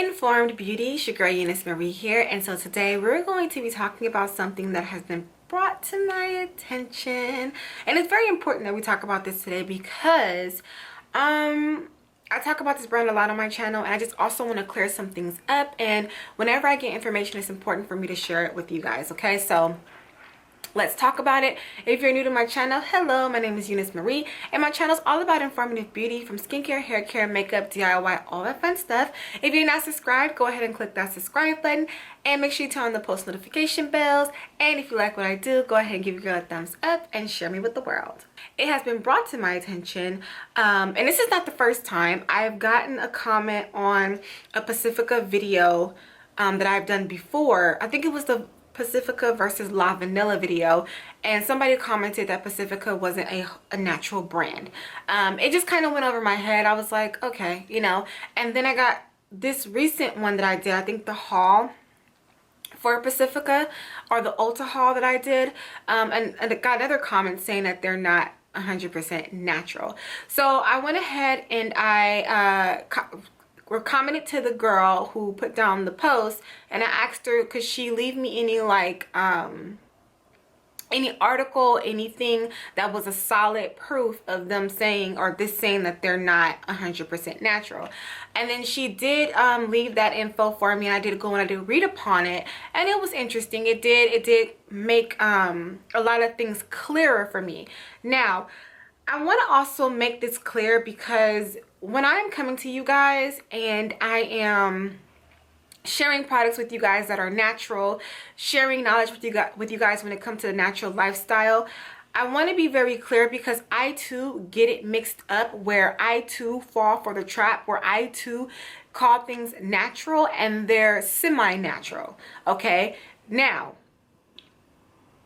INFOrmed Beauties, your girl Euniycemari here, and so today we're going to be talking about something that has been brought to my attention, and it's very important that we talk about this today because I talk about this brand a lot on my channel, and I just also want to clear some things up, and whenever I get information, it's important for me to share it with you guys. Okay, so let's talk about it. If you're new to my channel, hello, my name is Euniycemari, and my channel is all about informative beauty, from skincare, hair care, makeup, DIY, all that fun stuff. If you're not subscribed, go ahead and click that subscribe button, and make sure you turn on the post notification bells. And if you like what I do, go ahead and give your girl a thumbs up and share me with the world. It has been brought to my attention, and this is not the first time. I've gotten a comment on a Pacifica video that I've done before. I think it was the Pacifica versus La Vanilla video, and somebody commented that Pacifica wasn't a natural brand. It just kind of went over my head. I was like, okay, you know. And then I got this recent one that I did, I think the haul for Pacifica, or the Ulta haul that I did, and I got other comments saying that they're not 100% natural. So I went ahead and I commented to the girl who put down the post, and I asked her, could she leave me any like any article, anything that was a solid proof of them saying, or this saying, that they're not 100% natural. And then she did leave that info for me, and I did go and I did read upon it, and it was interesting. It did make a lot of things clearer for me. Now I want to also make this clear, because when I'm coming to you guys and I am sharing products with you guys that are natural, sharing knowledge with you guys when it comes to the natural lifestyle, I want to be very clear, because I too get it mixed up, where I too fall for the trap, where I too call things natural and they're semi-natural. Okay, now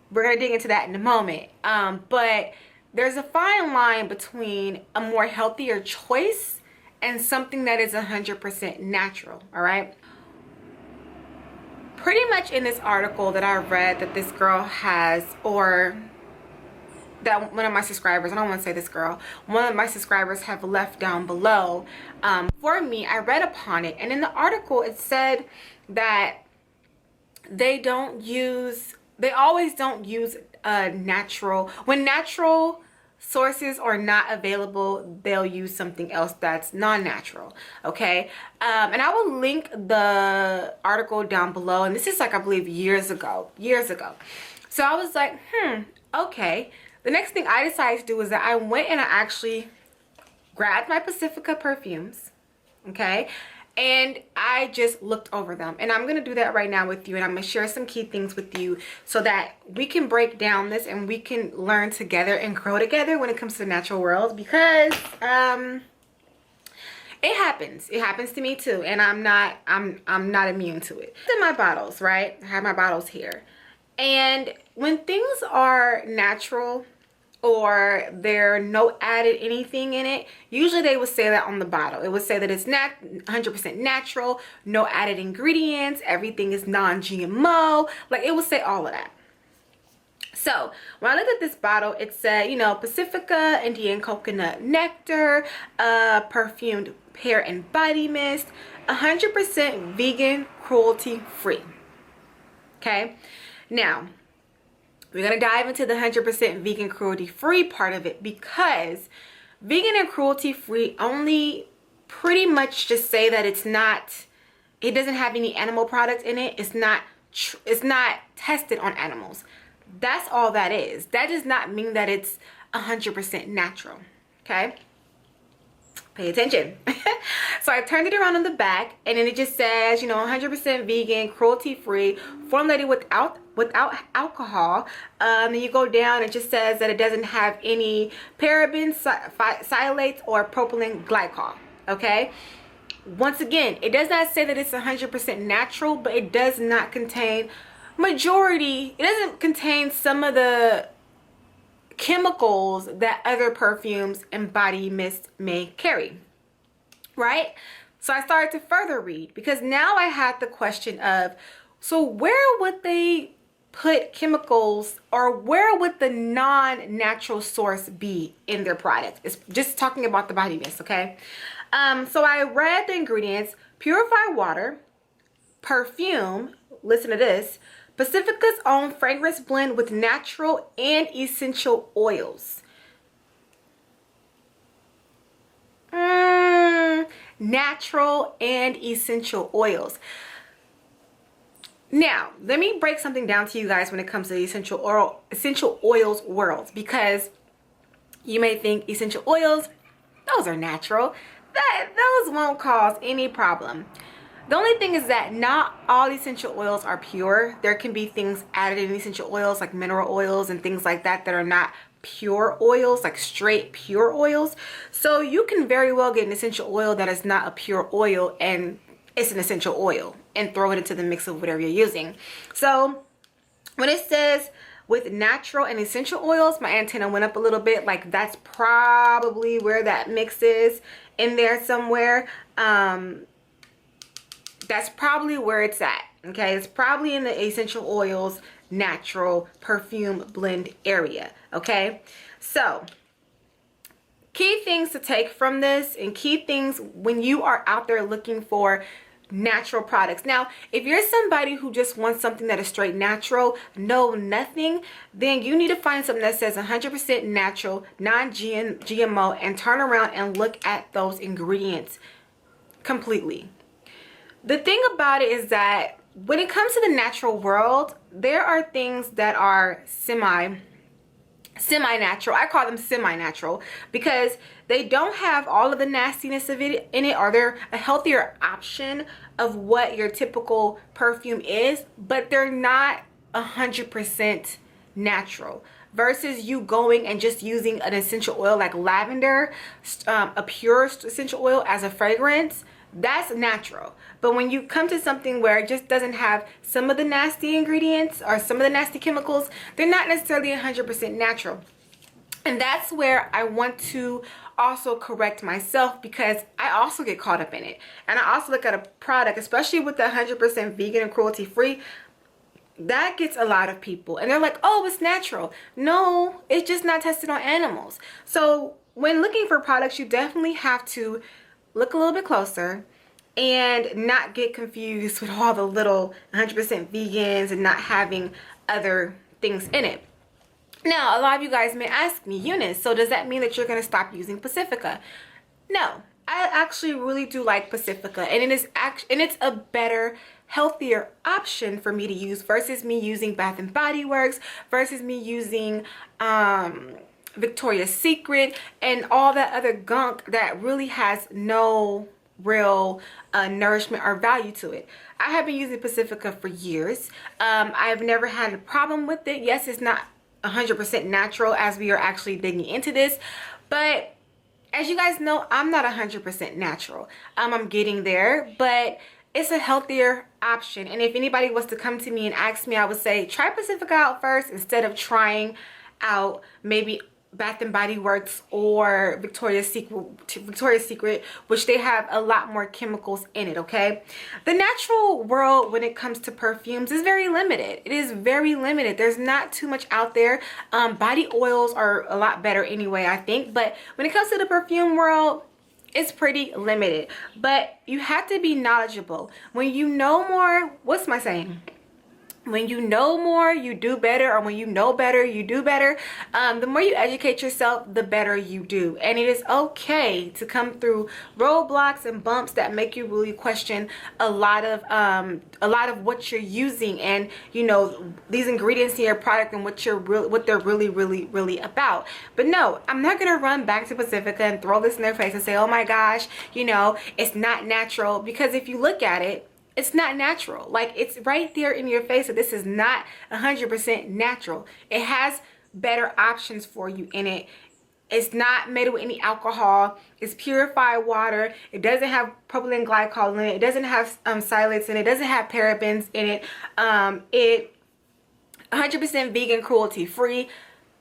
we're gonna dig into that in a moment, but there's a fine line between a more healthier choice and something that is 100% natural. All right, pretty much in this article that I read that this girl has, or that one of my subscribers, I don't want to say this girl, one of my subscribers have left down below for me, I read upon it, and in the article it said that they always don't use natural, when natural sources are not available, they'll use something else that's non-natural. Okay, and I will link the article down below, and this is like, I believe years ago. So I was like, okay. The next thing I decided to do was that I went and I actually grabbed my Pacifica perfumes, okay, and I just looked over them, and I'm gonna do that right now with you, and I'm gonna share some key things with you so that we can break down this and we can learn together and grow together when it comes to the natural world, because it happens to me too, and I'm not immune to it. In my bottles, right, I have my bottles here, and when things are natural, or there no added anything in it, usually they would say that on the bottle. It would say that it's 100% natural, no added ingredients, everything is non-GMO. Like, it would say all of that. So when I looked at this bottle, it said, you know, Pacifica Indian coconut nectar, perfumed hair and body mist, 100% vegan, cruelty free. Okay, now we're going to dive into the 100% vegan, cruelty free part of it, because vegan and cruelty free only pretty much just say that it doesn't have any animal product in it. It's not tested on animals. That's all that is. That does not mean that it's 100% natural. Okay, pay attention. So I turned it around on the back, and then it just says, you know, 100% vegan, cruelty free, formulated without alcohol. Then you go down, it just says that it doesn't have any parabens, phthalates, or propylene glycol. Okay, once again, it does not say that it's 100% natural, but it does not contain it doesn't contain some of the chemicals that other perfumes and body mist may carry, right? So I started to further read, because now I had the question of, so where would they put chemicals, or where would the non-natural source be in their product? It's just talking about the body mist. Okay, so I read the ingredients: purified water, perfume, listen to this, Pacifica's own fragrance blend with natural and essential oils. Natural and essential oils. Now, let me break something down to you guys when it comes to the essential oils world, because you may think essential oils, those are natural. Those won't cause any problem. The only thing is that not all essential oils are pure. There can be things added in essential oils like mineral oils and things like that that are not pure oils, like straight pure oils. So you can very well get an essential oil that is not a pure oil and it's an essential oil and throw it into the mix of whatever you're using. So when it says with natural and essential oils, my antenna went up a little bit. Like that's probably where that mix is, in there somewhere. That's probably where it's at. Okay, it's probably in the essential oils, natural, perfume blend area. Okay, so key things to take from this, and key things when you are out there looking for natural products. Now, if you're somebody who just wants something that is straight natural, no nothing, then you need to find something that says 100% natural, non-GMO, and turn around and look at those ingredients completely. The thing about it is that when it comes to the natural world, there are things that are semi-natural. I call them semi-natural because they don't have all of the nastiness of it in it, or they're a healthier option of what your typical perfume is, but they're not 100% natural. Versus you going and just using an essential oil like lavender, a pure essential oil as a fragrance, that's natural. But when you come to something where it just doesn't have some of the nasty ingredients or some of the nasty chemicals, they're not necessarily 100% natural. And that's where I want to also correct myself, because I also get caught up in it. And I also look at a product, especially with the 100% vegan and cruelty free, that gets a lot of people. And they're like, oh, it's natural. No, it's just not tested on animals. So when looking for products, you definitely have to look a little bit closer and not get confused with all the little 100% vegans and not having other things in it. Now, a lot of you guys may ask me, Eunice, so does that mean that you're going to stop using Pacifica? No, I actually really do like Pacifica, and it's a better, healthier option for me to use versus me using Bath and Body Works, versus me using Victoria's Secret and all that other gunk that really has no real nourishment or value to it. I have been using Pacifica for years. I've never had a problem with it. Yes, it's not 100% natural as we are actually digging into this, but as you guys know, I'm not 100% natural. I'm getting there, but it's a healthier option. And if anybody was to come to me and ask me, I would say try Pacifica out first instead of trying out maybe Bath and Body Works or Victoria's Secret, which they have a lot more chemicals in it. Okay, the natural world when it comes to perfumes is very limited. It is very limited. There's not too much out there. Body oils are a lot better anyway, I think, but when it comes to the perfume world, it's pretty limited. But you have to be knowledgeable. When you know more, what's my saying? When you know more, you do better, or when you know better, you do better. The more you educate yourself, the better you do. And it is okay to come through roadblocks and bumps that make you really question a lot of what you're using, and you know, these ingredients in your product and what they're really about. But no, I'm not gonna run back to Pacifica and throw this in their face and say, oh my gosh, you know, it's not natural, because if you look at it, it's not natural. Like, it's right there in your face that this is not 100% natural. It has better options for you in it. It's not made with any alcohol. It's purified water. It doesn't have propylene glycol in it. It doesn't have phthalates in it. It doesn't have parabens in it. It 100% vegan, cruelty free.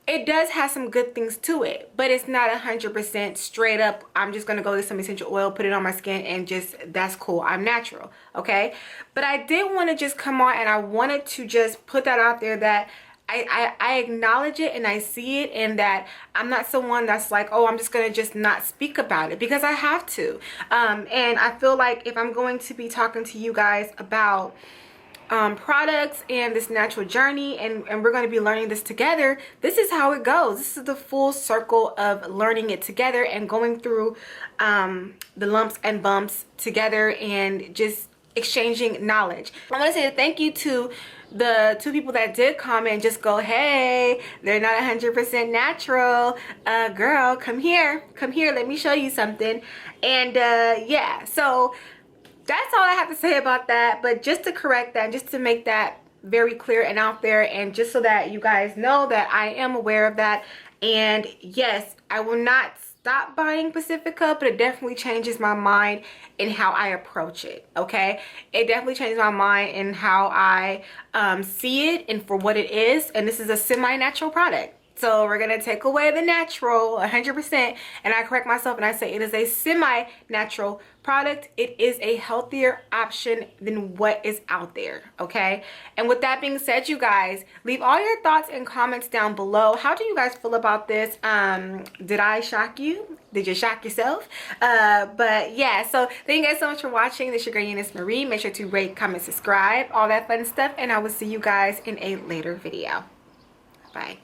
It does have some good things to it, but it's not 100% straight up, I'm just going to go get some essential oil, put it on my skin, and just, that's cool, I'm natural, okay? But I did want to just come on, and I wanted to just put that out there that I acknowledge it and I see it, and that I'm not someone that's like, oh, I'm just gonna just not speak about it, because I have to. And I feel like if I'm going to be talking to you guys about products and this natural journey, and we're going to be learning this together, this is how it goes. This is the full circle of learning it together and going through the lumps and bumps together and just exchanging knowledge. I want to say thank you to the 2 people that did comment and just go, hey, they're not 100% natural. Girl, come here, let me show you something. And yeah, so that's all I have to say about that. But just to correct that, just to make that very clear and out there, and just so that you guys know that I am aware of that. And yes, I will not stop buying Pacifica, but it definitely changes my mind in how I approach it. Okay, it definitely changes my mind in how I see it and for what it is. And this is a semi-natural product. So we're gonna take away the natural 100%, and I correct myself and I say it is a semi-natural product. It is a healthier option than what is out there, okay? And with that being said, you guys, leave all your thoughts and comments down below. How do you guys feel about this? Did I shock you? Did you shock yourself? But yeah, so thank you guys so much for watching. This is your girl Euniycemari. Make sure to rate, comment, subscribe, all that fun stuff, and I will see you guys in a later video. Bye.